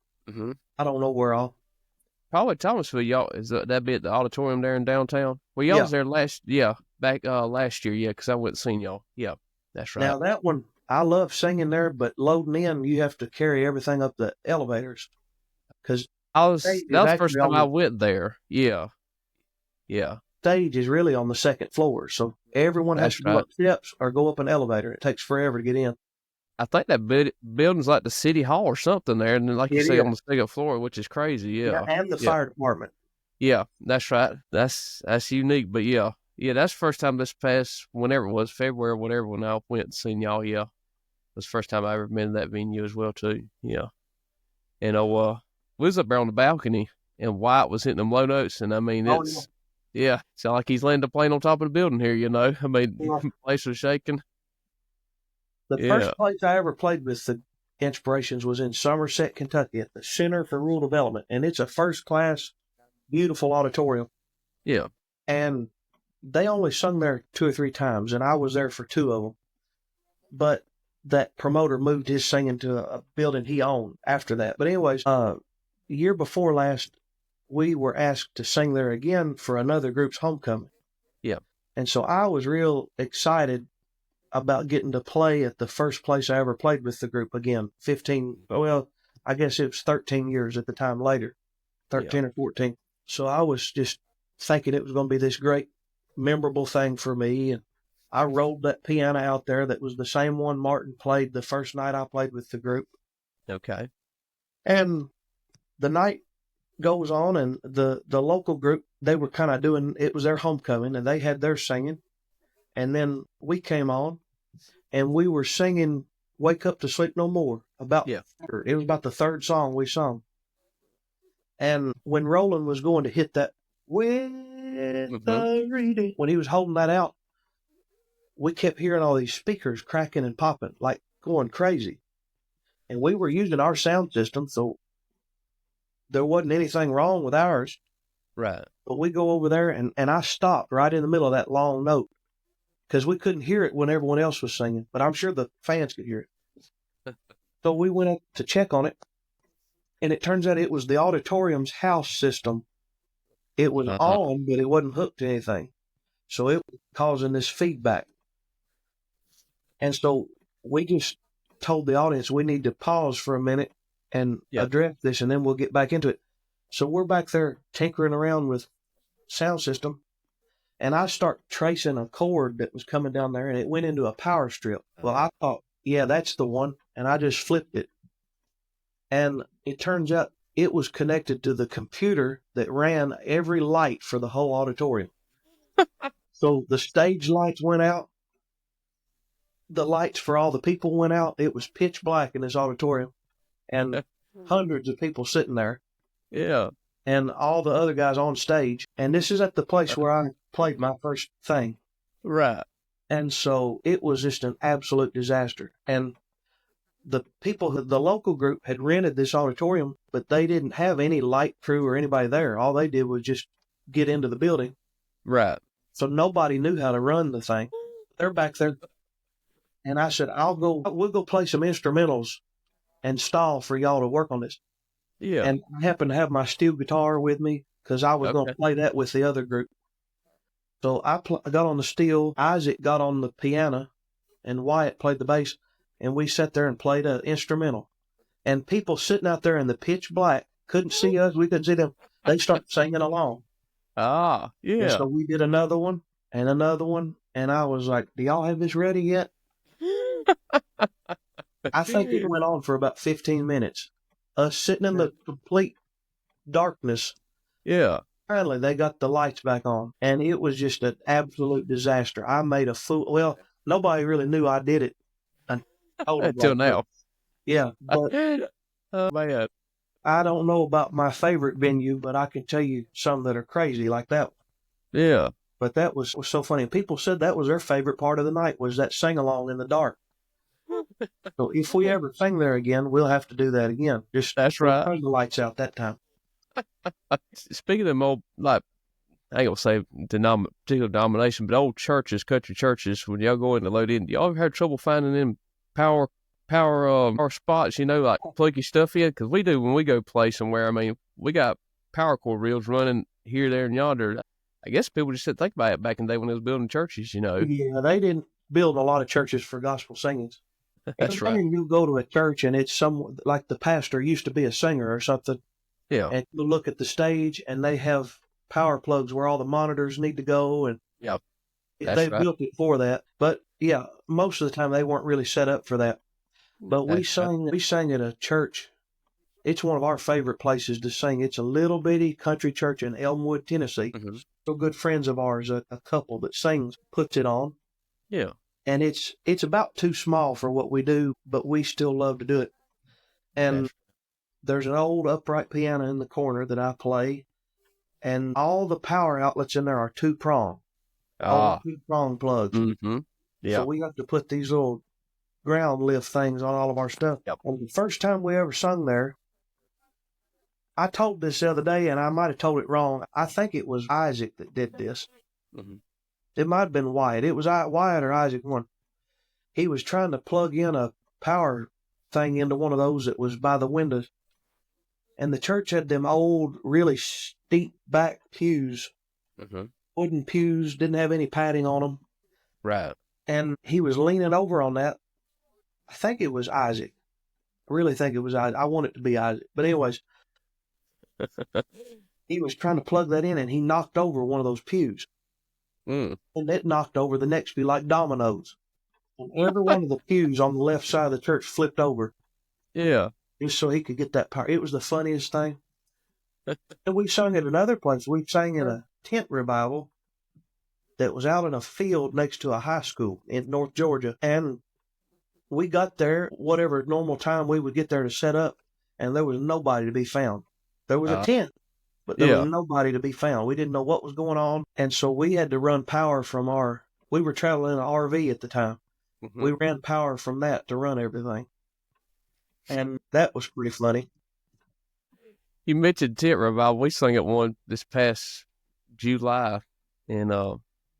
I don't know where all. Probably Thomasville. Y'all that be at the auditorium there in downtown? Well, y'all was there last year, because I went and seen y'all. Yeah. That's right. Now, that one, I love singing there, but loading in, you have to carry everything up the elevators. That was the first time I went there. Yeah. Yeah. Stage is really on the second floor, so everyone has to go up steps or go up an elevator. It takes forever to get in. I think that building's like the city hall or something there, and then like you say, on the second floor, which is crazy. Yeah. And the fire department. Yeah, that's right. That's unique, but yeah. Yeah, that's the first time this past, whenever it was, February, whatever, when I went and seen y'all, yeah. It was the first time I ever been to that venue as well, too. Yeah. And we was up there on the balcony, and Wyatt was hitting them low notes, and I mean, it's like he's landing a plane on top of the building here, you know. I mean, the place was shaking. The first place I ever played with the Inspirations was in Somerset, Kentucky, at the Center for Rural Development, and it's a first-class, beautiful auditorium. Yeah. And they only sung there 2 or 3 times, and I was there for 2 of them. But that promoter moved his singing to a building he owned after that. But anyways, year before last, we were asked to sing there again for another group's homecoming. Yeah. And so I was real excited about getting to play at the first place I ever played with the group again. I guess it was 13 years at the time later, 13 or 14. So I was just thinking it was going to be this great, memorable thing for me, and I rolled that piano out there that was the same one Martin played the first night I played with the group. Okay. And the night goes on, and the local group, they were kind of doing, it was their homecoming, and they had their singing, and then we came on, and we were singing Wake Up to Sleep No More. It was about the third song we sung. And when Roland was going to hit that, when he was holding that out, we kept hearing all these speakers cracking and popping, like going crazy. And we were using our sound system, so there wasn't anything wrong with ours. Right. But we go over there, and I stopped right in the middle of that long note because we couldn't hear it when everyone else was singing, but I'm sure the fans could hear it. So we went up to check on it, and it turns out it was the auditorium's house system. It was on, but it wasn't hooked to anything. So it was causing this feedback. And so we just told the audience we need to pause for a minute and address this, and then we'll get back into it. So we're back there tinkering around with sound system, and I start tracing a chord that was coming down there, and it went into a power strip. Well, I thought, yeah, that's the one, and I just flipped it. And it turns out it was connected to the computer that ran every light for the whole auditorium. So the stage lights went out. The lights for all the people went out. It was pitch black in this auditorium, and hundreds of people sitting there. Yeah. And all the other guys on stage. And this is at the place where I played my first thing. Right. And so it was just an absolute disaster. And the people, the local group had rented this auditorium, but they didn't have any light crew or anybody there. All they did was just get into the building. Right. So nobody knew how to run the thing. They're back there. And I said, we'll go play some instrumentals and stall for y'all to work on this. Yeah. And I happened to have my steel guitar with me because I was going to play that with the other group. So I got on the steel, Isaac got on the piano, and Wyatt played the bass, and we sat there and played an instrumental. And people sitting out there in the pitch black couldn't see us, we couldn't see them. They started singing along. Ah, yeah. And so we did another one, and I was like, do y'all have this ready yet? I think it went on for about 15 minutes. Us sitting in the complete darkness. Yeah. Finally, they got the lights back on, and it was just an absolute disaster. I made a fool. Well, nobody really knew I did it until now. Yeah, but oh man, I don't know about my favorite venue, but I can tell you some that are crazy like that. Yeah. But that was so funny. People said that was their favorite part of the night, was that sing-along in the dark. So if we ever sing there again, we'll have to do that again. Just that's right. Turn the lights out that time. Speaking of them old, like, I ain't gonna say particular denomination, but old churches, country churches, when y'all go in to load in, y'all ever had trouble finding them power spots, like pluggy stuff in? Because we do when we go play somewhere. I mean, we got power cord reels running here, there, and yonder. I guess people just didn't think about it back in the day when they was building churches, Yeah, they didn't build a lot of churches for gospel singings. That's right. You go to a church and it's like the pastor used to be a singer or something. Yeah. And you look at the stage and they have power plugs where all the monitors need to go, and they built it for that. But yeah, most of the time they weren't really set up for that. But we sang at a church. It's one of our favorite places to sing. It's a little bitty country church in Elmwood, Tennessee. Mm-hmm. So good friends of ours, a couple that sings, puts it on. Yeah. And it's about too small for what we do, but we still love to do it. And there's an old upright piano in the corner that I play, and all the power outlets in there are 2-prong. All 2-prong plugs. Mm-hmm. Yeah. So we have to put these little ground lift things on all of our stuff. Yep. And the first time we ever sung there, I told this the other day, and I might have told it wrong. I think it was Isaac that did this. Mm-hmm. It might have been Wyatt. It was Wyatt or Isaac one. He was trying to plug in a power thing into one of those that was by the windows. And the church had them old, really steep back pews. Mm-hmm. Wooden pews, didn't have any padding on them. Right. And he was leaning over on that. I think it was Isaac. I really think it was Isaac. I want it to be Isaac. But anyways, he was trying to plug that in, and he knocked over one of those pews. And it knocked over the next pew like dominoes. And every one of the pews on the left side of the church flipped over. Yeah. Just so he could get that power. It was the funniest thing. And we sung at another place. We sang in a tent revival that was out in a field next to a high school in North Georgia. And we got there, whatever normal time we would get there to set up, and there was nobody to be found. There was a tent, but there was nobody to be found. We didn't know what was going on. And so we had to run power from we were traveling in an RV at the time. Mm-hmm. We ran power from that to run everything. And that was pretty funny. You mentioned tent revival. We sang at one this past July in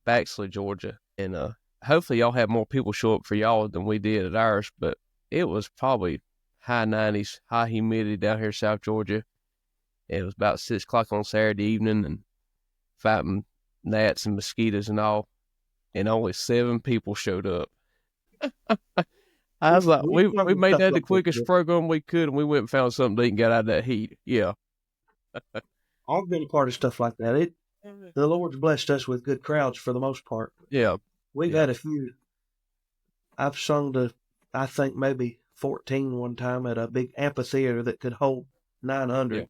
Baxley, Georgia. And hopefully y'all have more people show up for y'all than we did at ours. But it was probably high 90s, high humidity down here in South Georgia. It was about 6 o'clock on Saturday evening and fighting gnats and mosquitoes and all. And only 7 people showed up. I was like, we made that the quickest program we could, and we went and found something to eat and got out of that heat. Yeah. I've been a part of stuff like that. The Lord's blessed us with good crowds for the most part. Yeah. We've Yeah. had a few. I've sung to, I think, maybe 14 one time at a big amphitheater that could hold 900. Yeah.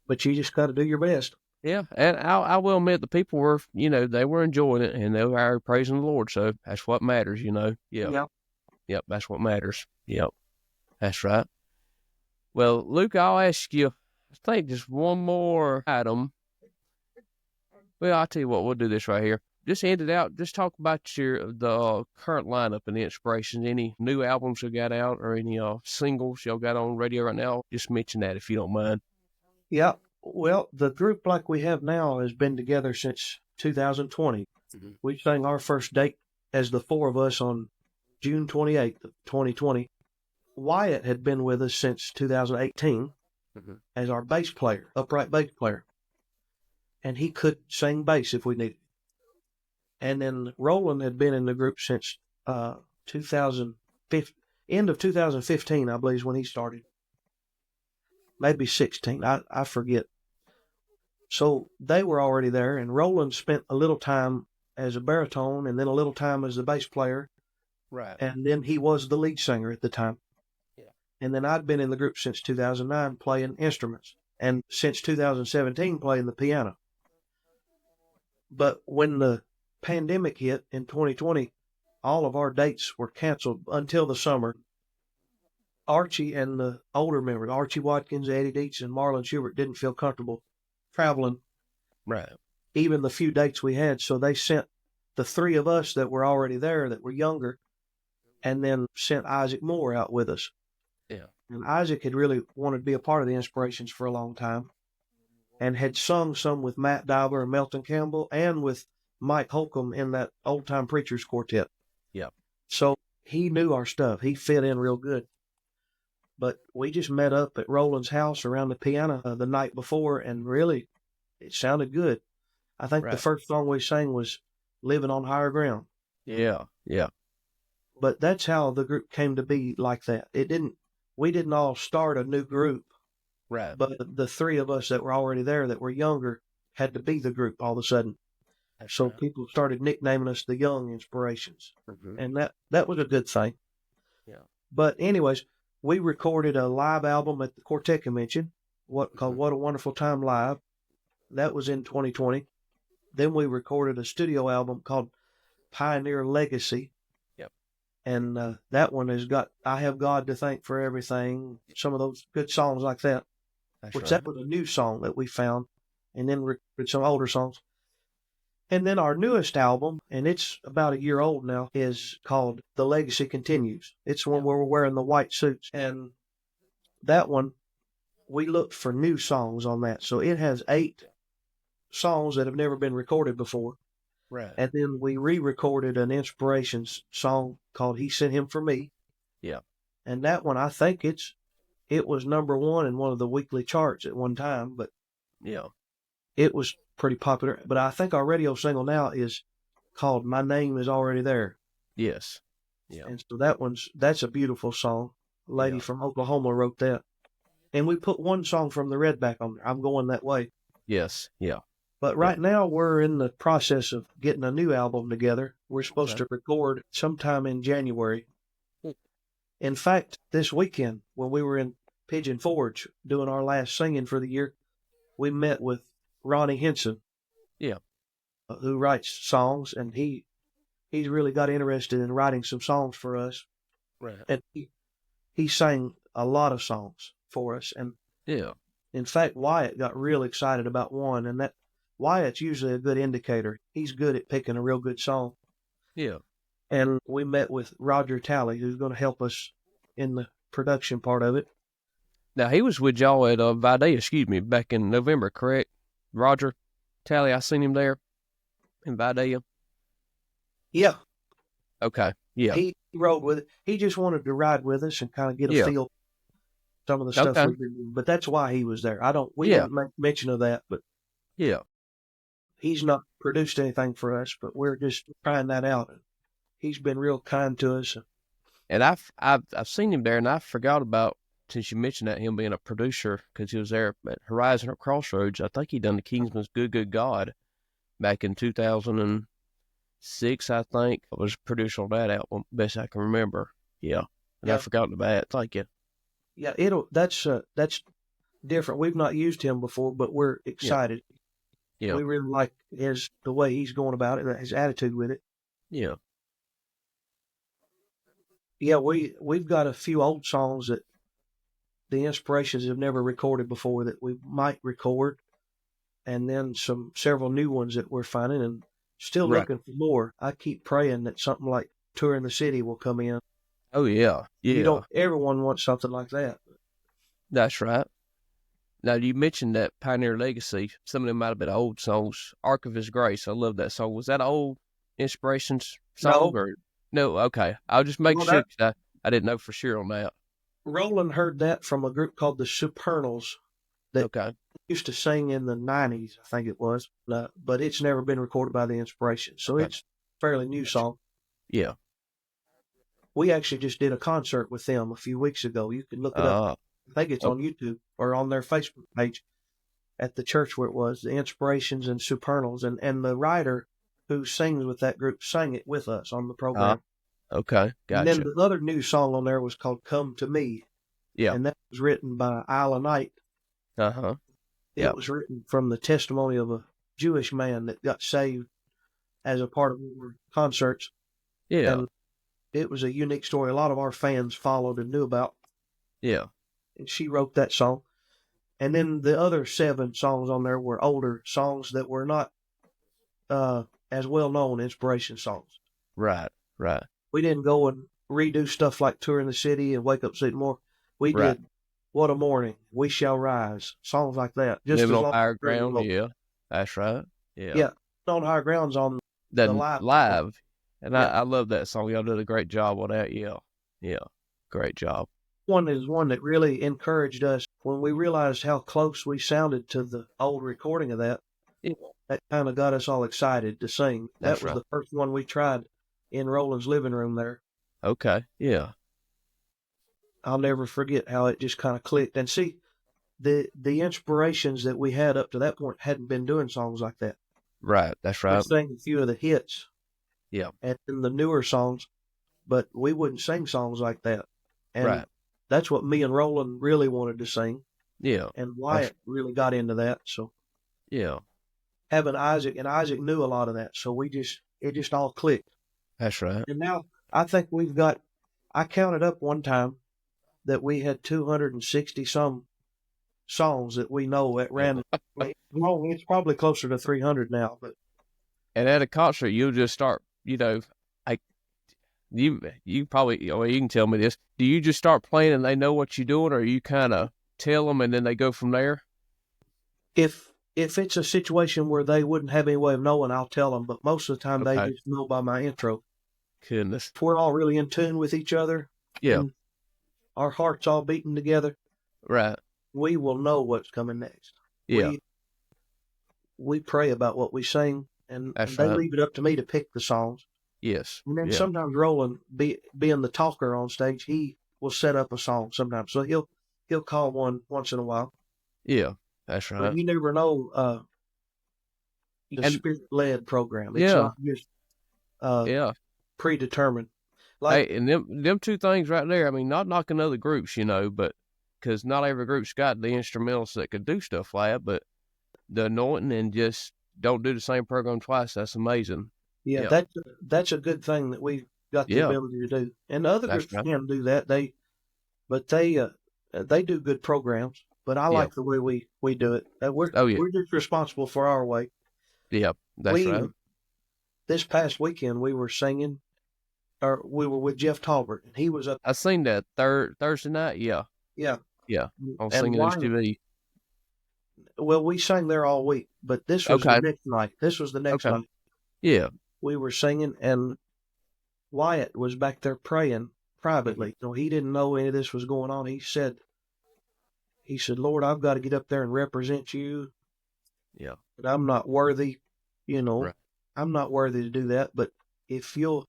But you just got to do your best. Yeah, and I will admit the people were, they were enjoying it and they were praising the Lord. So that's what matters, Yeah. Yeah. Yep, that's what matters. Yep, that's right. Well, Luke, I'll ask you, I think just one more item. Well, I'll tell you what, we'll do this right here. Just end it out. Just talk about the current lineup and the inspirations. Any new albums you got out or any singles y'all got on radio right now? Just mention that if you don't mind. Yeah. Well, the group like we have now has been together since 2020. Mm-hmm. We sang our first date as the four of us on June 28th of 2020. Wyatt had been with us since 2018 as our bass player, upright bass player. And he could sing bass if we needed. And then Roland had been in the group since 2015, end of 2015, I believe, is when he started. Maybe 16, I forget. So they were already there, and Roland spent a little time as a baritone and then a little time as the bass player. Right. And then he was the lead singer at the time. Yeah. And then I'd been in the group since 2009 playing instruments, and since 2017 playing the piano. But when the pandemic hit in 2020, all of our dates were canceled until the summer. Archie and the older members, Archie Watkins, Eddie Dietz, and Marlon Schubert, didn't feel comfortable traveling. Right. Even the few dates we had, so they sent the three of us that were already there, that were younger, and then sent Isaac Moore out with us. Yeah. And Isaac had really wanted to be a part of the Inspirations for a long time, and had sung some with Matt Diver and Melton Campbell, and with Mike Holcomb in that Old Time Preachers Quartet. Yeah. So he knew our stuff. He fit in real good. But we just met up at Roland's house around the piano the night before, and really, it sounded good. I think the first song we sang was Living on Higher Ground. Yeah, yeah. But that's how the group came to be like that. We didn't all start a new group. Right. But the three of us that were already there that were younger had to be the group all of a sudden. That's so right. People started nicknaming us the Young Inspirations. Mm-hmm. And that was a good thing. Yeah. But anyways, we recorded a live album at the Quartet Convention, called What a Wonderful Time Live. That was in 2020. Then we recorded a studio album called Pioneer Legacy. Yep. And that one has got I Have God to Thank for Everything, some of those good songs like that. That was a new song that we found, and then recorded some older songs. And then our newest album, and it's about a year old now, is called The Legacy Continues. It's one where we're wearing the white suits. And that one, we looked for new songs on that. So it has 8 songs that have never been recorded before. Right. And then we re-recorded an Inspirations song called He Sent Him for Me. Yeah. And that one, I think it was number 1 in one of the weekly charts at one time, but yeah, it was pretty popular. But I think our radio single now is called My Name Is Already There. Yes. Yeah. And so that's a beautiful song. A lady from Oklahoma wrote that. And we put one song from the Redback on there, I'm Going That Way. Yes. Yeah. But right now we're in the process of getting a new album together. We're supposed to record sometime in January. In fact, this weekend, when we were in Pigeon Forge doing our last singing for the year, we met with Ronnie Henson. Yeah. Who writes songs, and he's really got interested in writing some songs for us. Right. And he sang a lot of songs for us. And yeah. In fact, Wyatt got real excited about one, and that Wyatt's usually a good indicator. He's good at picking a real good song. Yeah. And we met with Roger Talley, who's going to help us in the production part of it. Now, he was with y'all at Vidalia, back in November, correct? Roger Talley, I seen him there in Vidalia. Yeah. Okay. Yeah. He rode with it. He just wanted to ride with us and kind of get a feel of some of the stuff we've been doing. But that's why he was there. We didn't make mention of that, but yeah, he's not produced anything for us, but we're just trying that out. He's been real kind to us. And I've seen him there, and I forgot about since you mentioned that, him being a producer, because he was there at Horizon or Crossroads, I think he done the Kingsman's Good Good God back in 2006, I think. I was producer on that album, best I can remember. Yeah. And I forgot the bat. Thank you. Yeah, that's different. We've not used him before, but we're excited. Yeah. We really like the way he's going about it, his attitude with it. Yeah. Yeah, we've got a few old songs that the Inspirations have never recorded before that we might record, and then several new ones that we're finding and still looking for more. I keep praying that something like Touring the City will come in. Oh, yeah. Yeah. Everyone wants something like that. That's right. Now, you mentioned that Pioneer Legacy. Some of them might have been old songs. Ark of His Grace. I love that song. Was that an old Inspirations song? No, okay. I'll just make sure, 'cause I didn't know for sure on that. Roland heard that from a group called the Supernals that used to sing in the 90s, I think it was. But it's never been recorded by the Inspirations. So it's a fairly new song. Yeah. We actually just did a concert with them a few weeks ago. You can look it up. I think it's on YouTube or on their Facebook page at the church where it was, the Inspirations and Supernals. And the writer who sings with that group sang it with us on the program. Okay, gotcha. And then the other new song on there was called Come to Me. Yeah. And that was written by Isla Knight. Uh-huh. It was written from the testimony of a Jewish man that got saved as a part of our concerts. Yeah. And it was a unique story. A lot of our fans followed and knew about. Yeah. And she wrote that song. And then the other 7 songs on there were older songs that were not as well-known Inspiration songs. Right. We didn't go and redo stuff like Touring the City and Wake Up City More. We did What a Morning, We Shall Rise, songs like that. Just Living on Higher Ground, yeah. That's right. Yeah. Yeah. On Higher Ground's on the live. And I love that song. Y'all did a great job on that. Yeah. Yeah. Great job. One is one that really encouraged us when we realized how close we sounded to the old recording of that. Yeah. That kind of got us all excited to sing. That was the first one we tried in Roland's living room there. Okay. Yeah. I'll never forget how it just kind of clicked. And see, the Inspirations that we had up to that point hadn't been doing songs like that. Right. That's right. We sang a few of the hits. Yeah. And the newer songs, but we wouldn't sing songs like that. And that's what me and Roland really wanted to sing. Yeah. And Wyatt really got into that. So yeah. Having Isaac, and Isaac knew a lot of that. So it just all clicked. That's right. And now I think I counted up one time that we had 260 some songs that we know at random. It's probably closer to 300 now. And at a concert, you'll just start, you probably, you can tell me this. Do you just start playing and they know what you're doing, or you kind of tell them and then they go from there? If it's a situation where they wouldn't have any way of knowing, I'll tell them. But most of the time, they just know by my intro. Goodness. If we're all really in tune with each other. Yeah. Our hearts all beating together. Right. We will know what's coming next. Yeah. We pray about what we sing, and they leave it up to me to pick the songs. Yes. And then sometimes Roland, being the talker on stage, he will set up a song sometimes. So he'll call one once in a while. Yeah, that's right. But you never know the spirit-led program. It's not just predetermined. Hey, and them two things right there, I mean, not knocking other groups, but because not every group's got the instrumentalists that could do stuff like that, but the anointing and just don't do the same program twice, that's amazing. Yeah, that's a good thing that we've got the ability to do. And the other groups can do that. They do good programs, but I like the way we do it. We're just responsible for our way. Yeah, that's right. This past weekend we were singing, or we were with Jeff Talbert, and he was up. I seen that Thursday night. Yeah. On Singing TV. Well, we sang there all week, but this was the next night. This was the next night. Yeah. We were singing, and Wyatt was back there praying privately. So he didn't know any of this was going on. He said, Lord, I've got to get up there and represent you. Yeah. But I'm not worthy, I'm not worthy to do that. But if you'll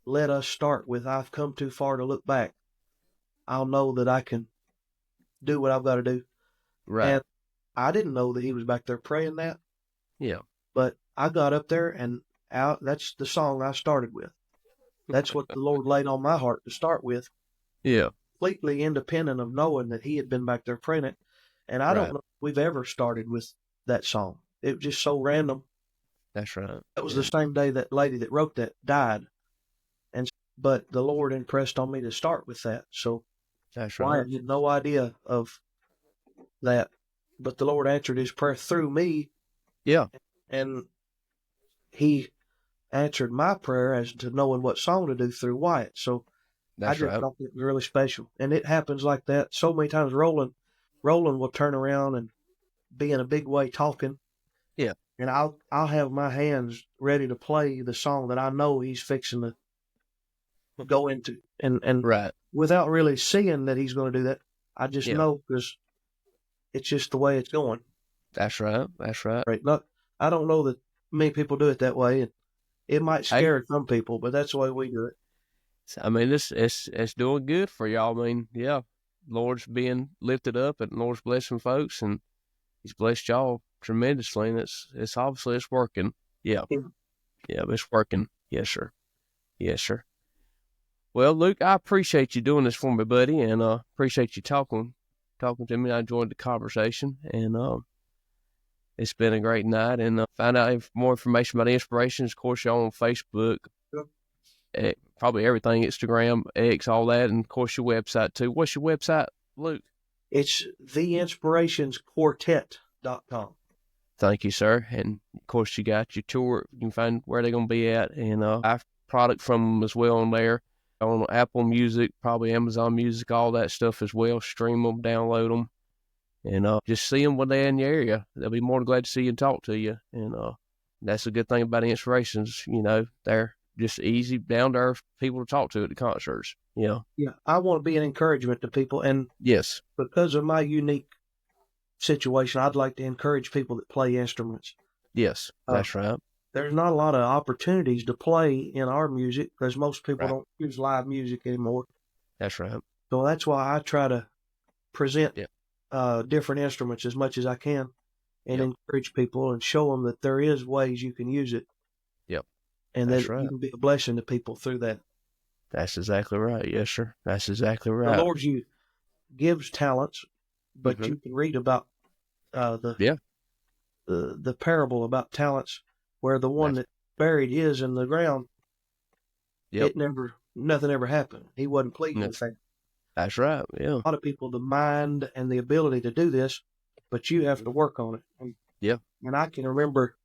let us start with, I've come too far to look back, I'll know that I can do what I've got to do. Right. And I didn't know that he was back there praying that. Yeah. But I got up there and out. That's the song I started with. That's what the Lord laid on my heart to start with. Yeah. Completely independent of knowing that he had been back there praying it. And I don't know if we've ever started with that song. It was just so random. That's right. That was the same day that lady that wrote that died. But the Lord impressed on me to start with that. So That's Wyatt had no idea of that. But the Lord answered his prayer through me. Yeah. And he answered my prayer as to knowing what song to do through Wyatt. So That's I just right. thought it was really special. And it happens like that so many times. Roland will turn around and be in a big way talking. Yeah. And I'll have my hands ready to play the song that I know he's fixing to go into. And Right. without really seeing that he's going to do that, I just know because it's just the way it's going. That's right. That's right. Right. I don't know that many people do it that way. And it might scare some people, but that's the way we do it. I mean, it's doing good for y'all. I mean, yeah, Lord's being lifted up and Lord's blessing folks, and he's blessed y'all tremendously, and it's obviously it's working. Yeah. Yeah, it's working. Yes, sir. Yes, sir. Well, Luke, I appreciate you doing this for me, buddy, and appreciate you talking to me. I enjoyed the conversation, and it's been a great night. And find out more information about Inspirations. Of course, y'all on Facebook, probably everything, Instagram, X, all that, and of course your website too. What's your website, Luke? It's theinspirationsquartet.com. Thank you, sir. And of course, you got your tour. You can find where they're going to be at, and I have product from them as well on there. On Apple Music, probably Amazon Music, all that stuff as well. Stream them, download them, and just see them when they're in your area. They'll be more than glad to see you and talk to you. And that's a good thing about the Inspirations. You know, they're just easy, down to earth people to talk to at the concerts. You know. Yeah, I want to be an encouragement to people, and yes, because of my unique situation, I'd like to encourage people that play instruments. Yes, that's right. There's not a lot of opportunities to play in our music because most people don't use live music anymore. That's right. So that's why I try to present different instruments as much as I can and encourage people and show them that there is ways you can use it. Yep. And that you can be a blessing to people through that. That's exactly right. Yes, sir. That's exactly right. The Lord gives talents, but you can read about the parable about talents, where the one that buried his in the ground, nothing ever happened. He wasn't pleased with that. That's right. Yeah. A lot of people, the mind and the ability to do this, but you have to work on it. And I can remember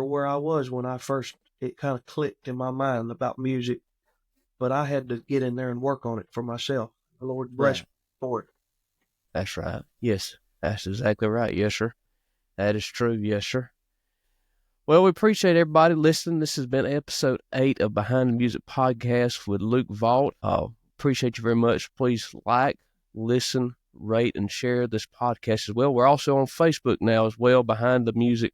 where I was when it kind of clicked in my mind about music, but I had to get in there and work on it for myself. The Lord bless me for it. That's right. Yes, that's exactly right. Yes, sir. That is true. Yes, sir. Well, we appreciate everybody listening. This has been episode 8 of Behind the Music Podcast with Luke Vaught. Appreciate you very much. Please like, listen, rate, and share this podcast as well. We're also on Facebook now as well, Behind the Music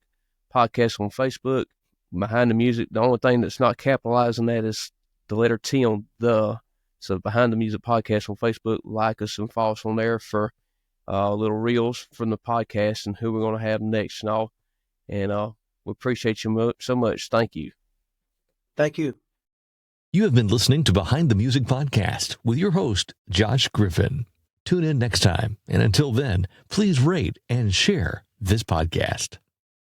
Podcast on Facebook. Behind the Music, the only thing that's not capitalizing that is the letter T on the. So Behind the Music Podcast on Facebook. Like us and follow us on there for little reels from the podcast and who we're going to have next and all. And we appreciate you so much. Thank you. Thank you. You have been listening to Behind the Music Podcast with your host, Josh Griffin. Tune in next time. And until then, please rate and share this podcast.